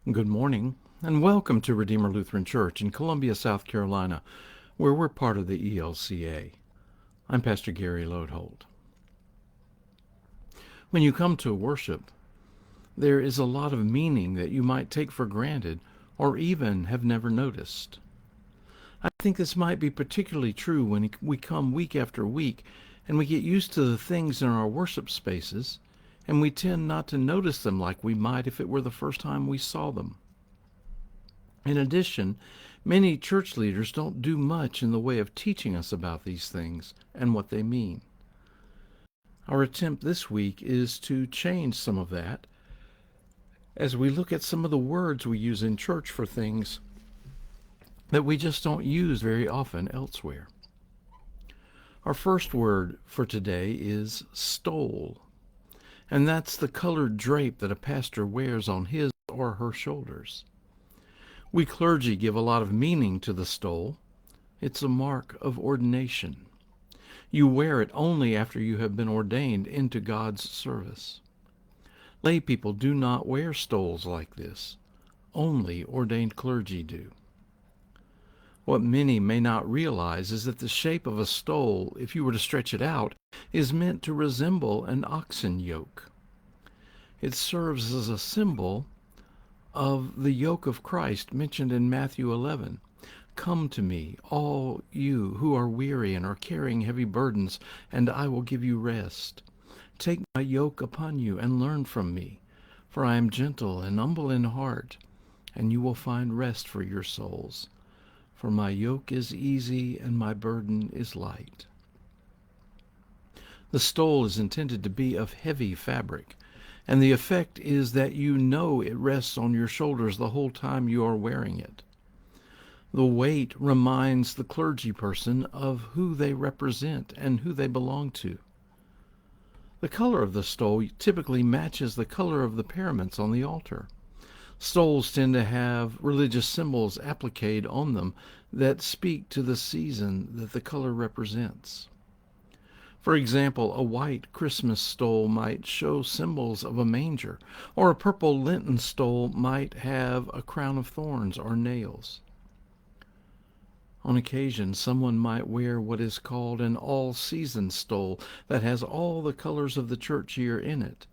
Good morning, and welcome to Redeemer Lutheran Church in Columbia, South Carolina, where we're part of the ELCA. I'm Pastor Gary Lodeholt. When you come to worship, there is a lot of meaning that you might take for granted or even have never noticed. I think this might be particularly true when we come week after week and we get used to the things in our worship spaces, and we tend not to notice them like we might if it were the first time we saw them. In addition, many church leaders don't do much in the way of teaching us about these things and what they mean. Our attempt this week is to change some of that as we look at some of the words we use in church for things that we just don't use very often elsewhere. Our first word for today is stole, and that's the colored drape that a pastor wears on his or her shoulders. We clergy give a lot of meaning to the stole. It's a mark of ordination. You wear it only after you have been ordained into God's service. Lay people do not wear stoles like this. Only ordained clergy do. What many may not realize is that the shape of a stole, if you were to stretch it out, is meant to resemble an oxen yoke. It serves as a symbol of the yoke of Christ mentioned in Matthew 11. Come to me, all you who are weary and are carrying heavy burdens, and I will give you rest. Take my yoke upon you and learn from me, for I am gentle and humble in heart, and you will find rest for your souls. For my yoke is easy and my burden is light. The stole is intended to be of heavy fabric, and the effect is that you know it rests on your shoulders the whole time you are wearing it. The weight reminds the clergy person of who they represent and who they belong to. The color of the stole typically matches the color of the paraments on the altar. Stoles tend to have religious symbols appliqued on them that speak to the season that the color represents. For example, a white Christmas stole might show symbols of a manger, or a purple Lenten stole might have a crown of thorns or nails. On occasion, someone might wear what is called an all-season stole that has all the colors of the church year in it,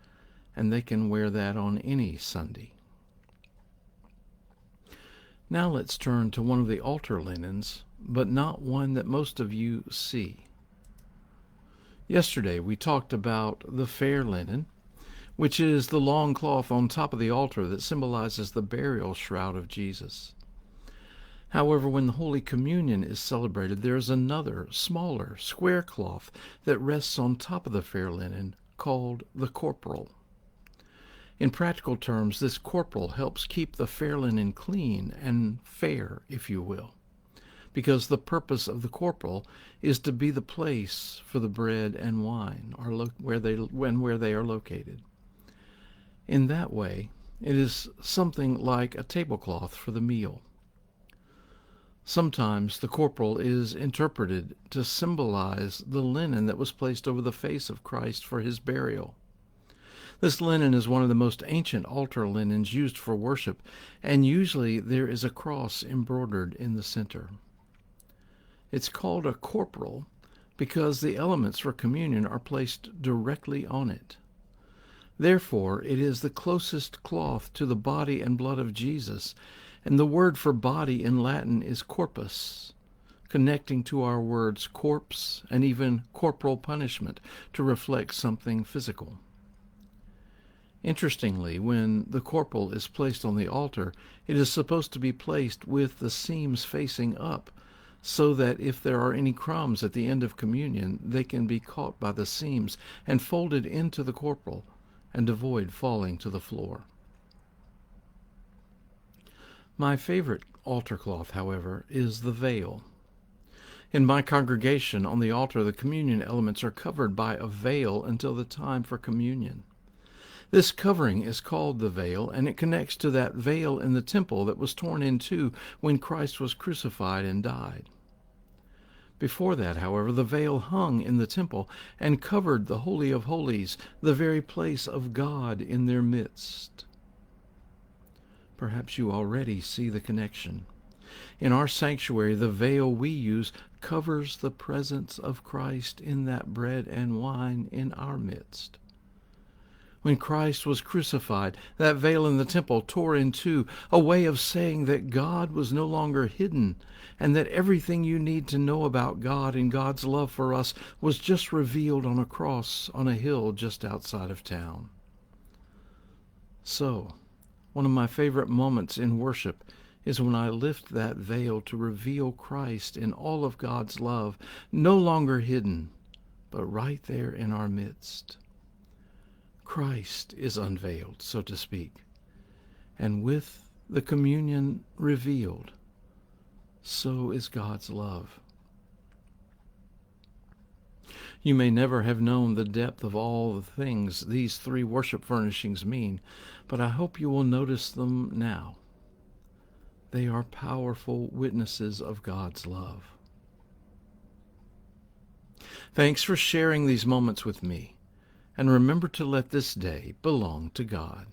and they can wear that on any Sunday. Now let's turn to one of the altar linens, but not one that most of you see. Yesterday we talked about the fair linen, which is the long cloth on top of the altar that symbolizes the burial shroud of Jesus. However, when the Holy Communion is celebrated, there is another, smaller, square cloth that rests on top of the fair linen called the corporal. In practical terms, this corporal helps keep the fair linen clean and fair, if you will, because the purpose of the corporal is to be the place for the bread and wine, where they are located. In that way, it is something like a tablecloth for the meal. Sometimes the corporal is interpreted to symbolize the linen that was placed over the face of Christ for his burial. This linen is one of the most ancient altar linens used for worship, and usually there is a cross embroidered in the center. It's called a corporal because the elements for communion are placed directly on it. Therefore, it is the closest cloth to the body and blood of Jesus, and the word for body in Latin is corpus, connecting to our words corpse and even corporal punishment to reflect something physical. Interestingly, when the corporal is placed on the altar, it is supposed to be placed with the seams facing up, so that if there are any crumbs at the end of communion, they can be caught by the seams and folded into the corporal and avoid falling to the floor. My favorite altar cloth, however, is the veil. In my congregation, on the altar, the communion elements are covered by a veil until the time for communion. This covering is called the veil, and it connects to that veil in the temple that was torn in two when Christ was crucified and died. Before that, however, the veil hung in the temple and covered the Holy of Holies, the very place of God in their midst. Perhaps you already see the connection. In our sanctuary, the veil we use covers the presence of Christ in that bread and wine in our midst. When Christ was crucified, that veil in the temple tore in two, a way of saying that God was no longer hidden, and that everything you need to know about God and God's love for us was just revealed on a cross on a hill just outside of town. So, one of my favorite moments in worship is when I lift that veil to reveal Christ in all of God's love, no longer hidden, but right there in our midst. Christ is unveiled, so to speak, and with the communion revealed, so is God's love. You may never have known the depth of all the things these three worship furnishings mean, but I hope you will notice them now. They are powerful witnesses of God's love. Thanks for sharing these moments with me, and remember to let this day belong to God.